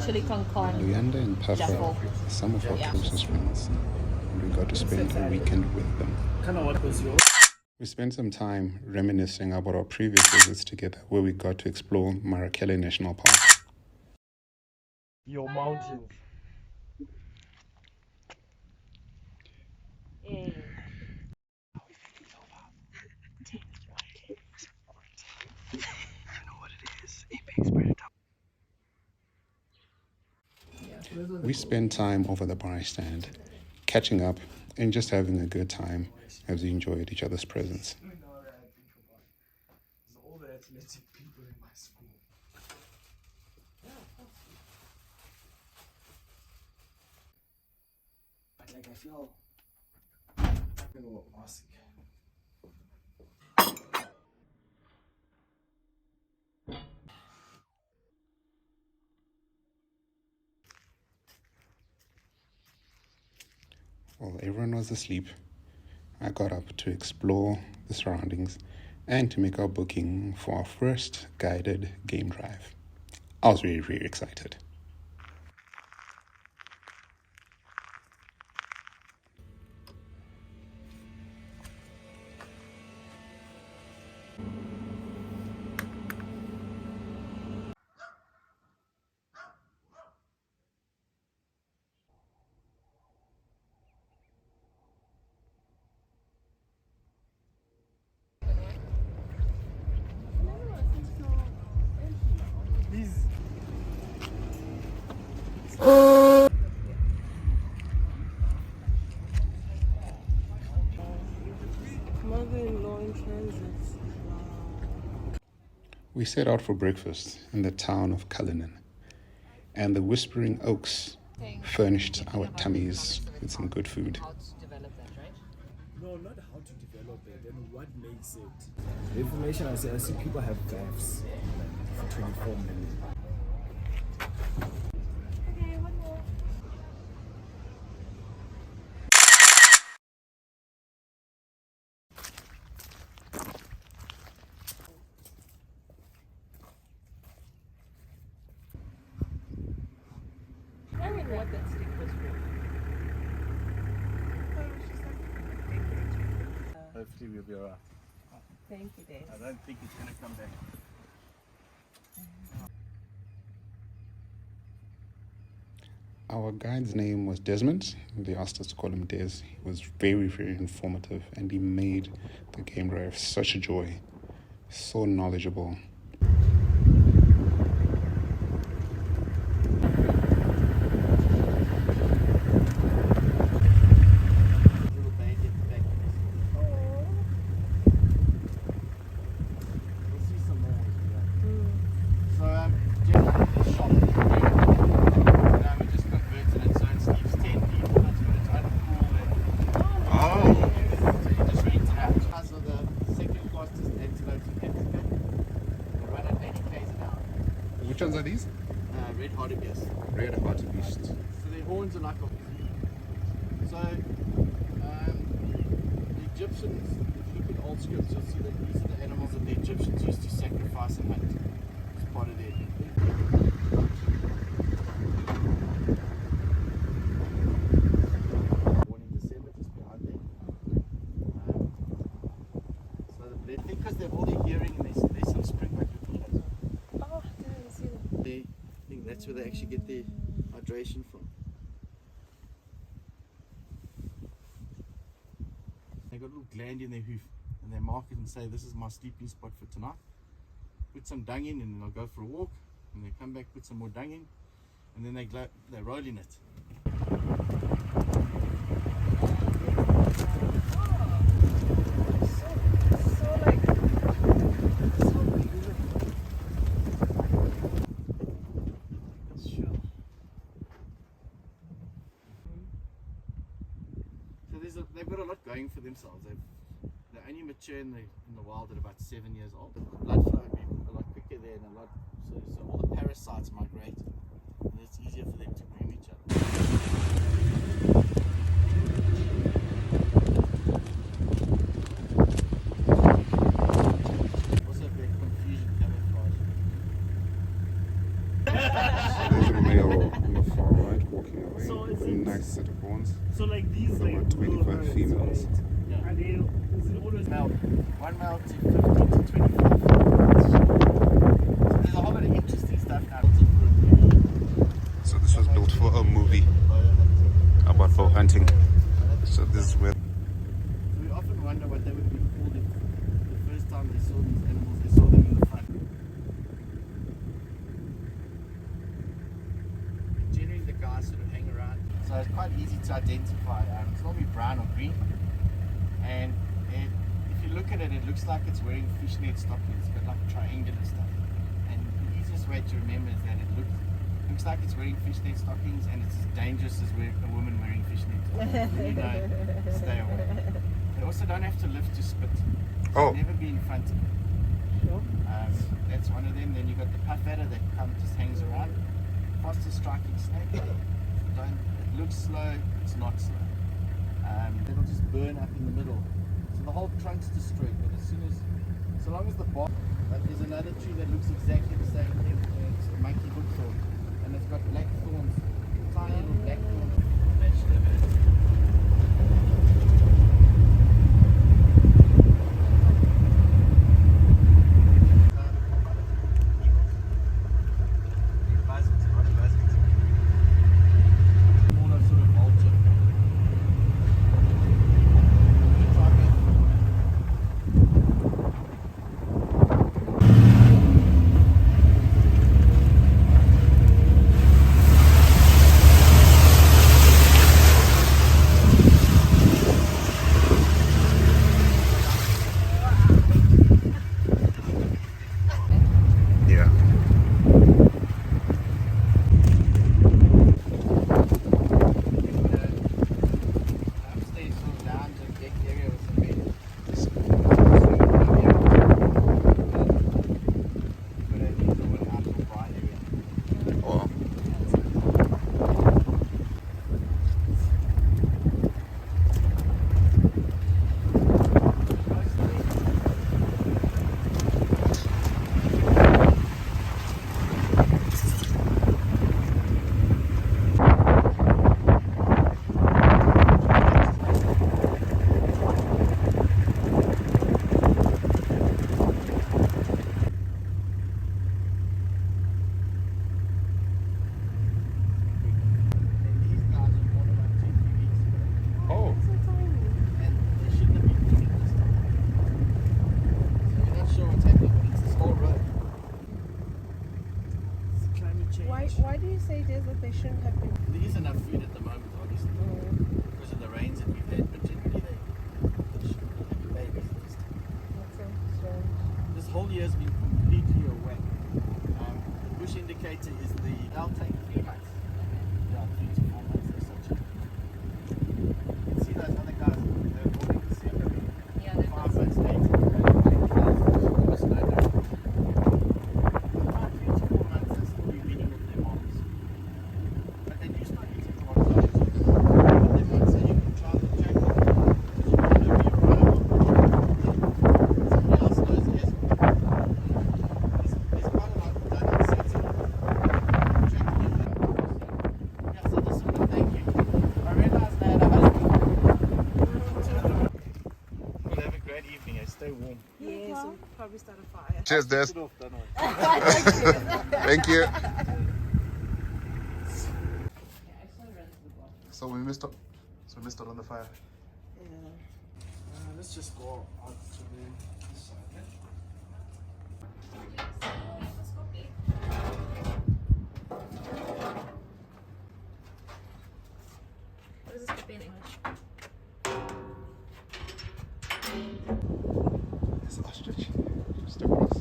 chili con carne. Luyanda and Puffa are some of our closest friends, and we got to spend a weekend with them. We spent some time reminiscing about our previous visits together, where we got to explore Marakele National Park. Your mountains. We spent time over the bar stand, catching up and just having a good time as we enjoyed each other's presence. All the athletic people in my school. But like I feel a little awesome. While everyone was asleep, I got up to explore the surroundings and to make our booking for our first guided game drive. I was very, very excited. Mother-in-law in transit. We set out for breakfast in the town of Cullinan, and the Whispering Oaks furnished our tummies with some good food. No, not how to develop it, and what makes it. The information I see people have gaps for 24 minutes. Okay, one more. I don't know what that stick was for. Hopefully we'll be alright. Thank you, Dave. I don't think it's going to come back. Our guide's name was Desmond. They asked us to call him Des. He was very, very informative, and he made the game drive such a joy. So knowledgeable. Which ones are these? Red hartebeest. Red hartebeest. So their horns are like a... So the Egyptians, if you look at old scripts, you'll see that these are the animals that the Egyptians used to sacrifice and hunt as part of their... Born in December, just behind there. So I think because they've all their hearing and there's some springback looking. Oh, didn't see that. I think that's where they actually get their hydration from. They got a little gland in their hoof and they mark it and say, this is my sleeping spot for tonight. Put some dung in and then they'll go for a walk, and they come back, put some more dung in, and then they roll in it. They've got a lot going for themselves. They only mature in the wild at about 7 years old. The blood flow would be a lot quicker there, and so all the parasites migrate, and it's easier for them to groom each other. Also a bit confusion camouflage. There's a male away. So is A it- nice set of horns. So like these With like about 25 little herds, females. right? Yeah. Are they? Is it always Male, one male to 15 to 25. So there's a whole lot of interesting stuff now. So this was built for a movie about bow hunting. So this is where. So we often wonder what they would be called if the first time they saw these animals, they saw them in the front. Generally the guys sort of hang around. So it's quite easy to identify. It's normally brown or green. And if you look at it, it looks like it's wearing fishnet stockings, but like triangular stuff. And the easiest way to remember is that it looks like it's wearing fishnet stockings, and it's as dangerous as a woman wearing fishnet stockings. You know, stay away. They also don't have to lift to spit. Oh. Never be in front of it. Sure. That's one of them. Then you've got the puff adder that just hangs around. Fastest striking snake. It looks slow, it's not slow. It'll just burn up in the middle. So the whole trunk's destroyed, but so long as the bark, but there's another tree that looks exactly the same thing. It's a monkey buckthorn, and it's got black thorns, tiny little black thorns attached to it. Yeah. Upstairs, sort of lounge and deck area with some bed. But I need the one outdoor bar area. Oh. And these guys are born about 2-3 weeks ago. Oh. So tiny. And they shouldn't have been eating this time. So we're not sure what's happening, but it's this whole road. It's climate change? Why do you say this that they shouldn't have been? There is enough food at the moment, obviously, because of the rains that we've had, but generally they shouldn't have babies at this time. That's so strange. This whole year has been completely a whack. The bush indicator is they'll take 3 months. Yeah, 3 to 4 months, they're such a... You can see those other guys, they're walking the same. Yeah, 5 months later, almost no doubt. About 3 to 4 months, they'll still be weaning off their moms. But they do start eating towards the edges. But they might say you can try the jackal, because you can never be a rival. Somebody else knows the There's quite a lot done in setting. Jackal in there. Yeah, so this is good, thank you. I realized I had a husband. We'll have a great evening, stay warm. Yeah, so we'll probably start a fire. Cheers, Des. Sit off, don't I? Thank you. So we missed out. On the fire. Let's just go out to the side. What is this copy in English? This ostrich just across.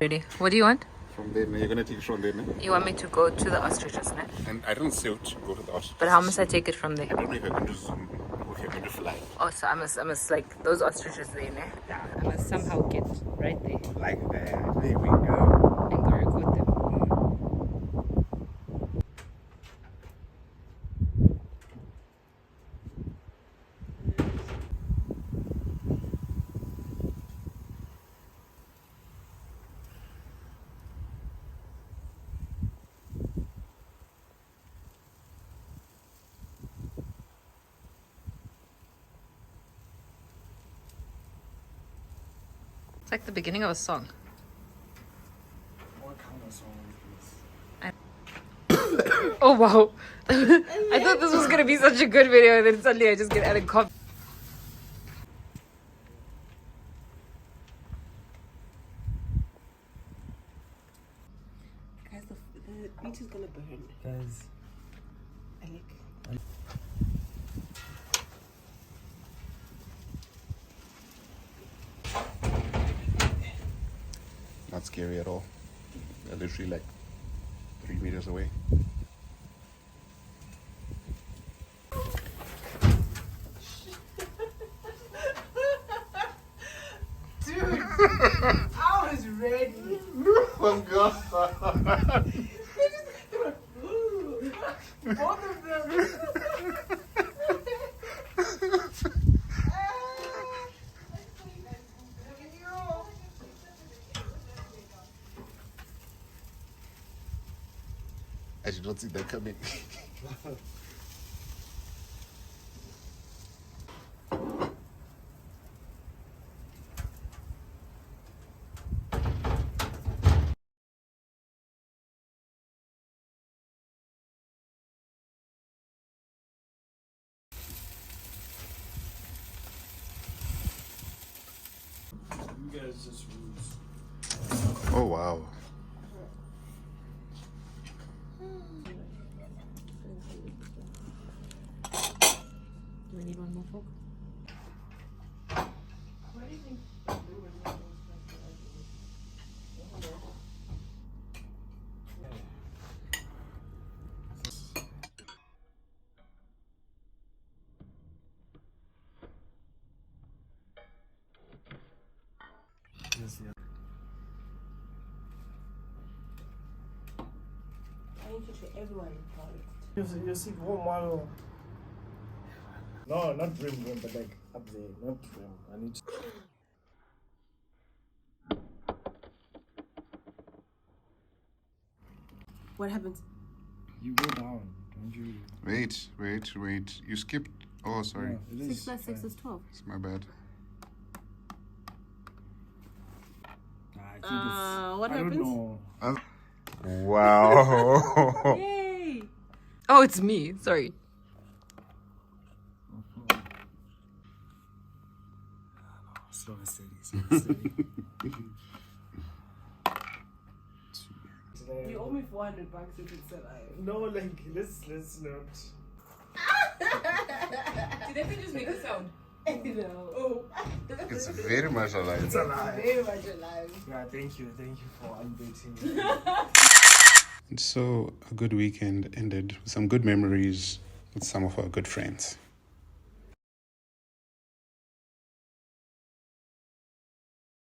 Ready. What do you want? From there, you're gonna take it from there, no? You want me to go to the ostriches, ne? And I don't say to go to the ostrich. But how must I take it from there? I don't know if you're going to zoom or if you're going to fly. Oh, so I must like those ostriches there, ne? I must somehow get right there Like that. There we go. and go record them. It's like the beginning of a song. What kind of song is Oh wow. I thought this was gonna be such a good video and then suddenly I just get added copy. Guys, the meat is gonna burn. Guys. Alec. Not scary at all. They're literally like 3 meters away. Dude, I was ready. Oh God. Both of them. I did not see that coming. You guys just rules. Oh wow. Do we need one more fork? Yes, yeah. I need to show everyone how it. You see, one model. No, not rim, but like up there, not rim. I need to. What happens? You go down, don't you? Wait. You skipped. Oh, sorry. No, it 6 is plus 6 fine. is 12. It's my bad. I think What I happens? don't know. Wow. Yay! Oh, it's me. Sorry. Slow and steady, slow and steady. You owe me $400 if it's alive. No, like let's not. Did they just make a sound? No. Oh. It's very much alive. It's alive. Very much alive. Yeah, thank you for unbaiting me. So a good weekend ended with some good memories with some of our good friends.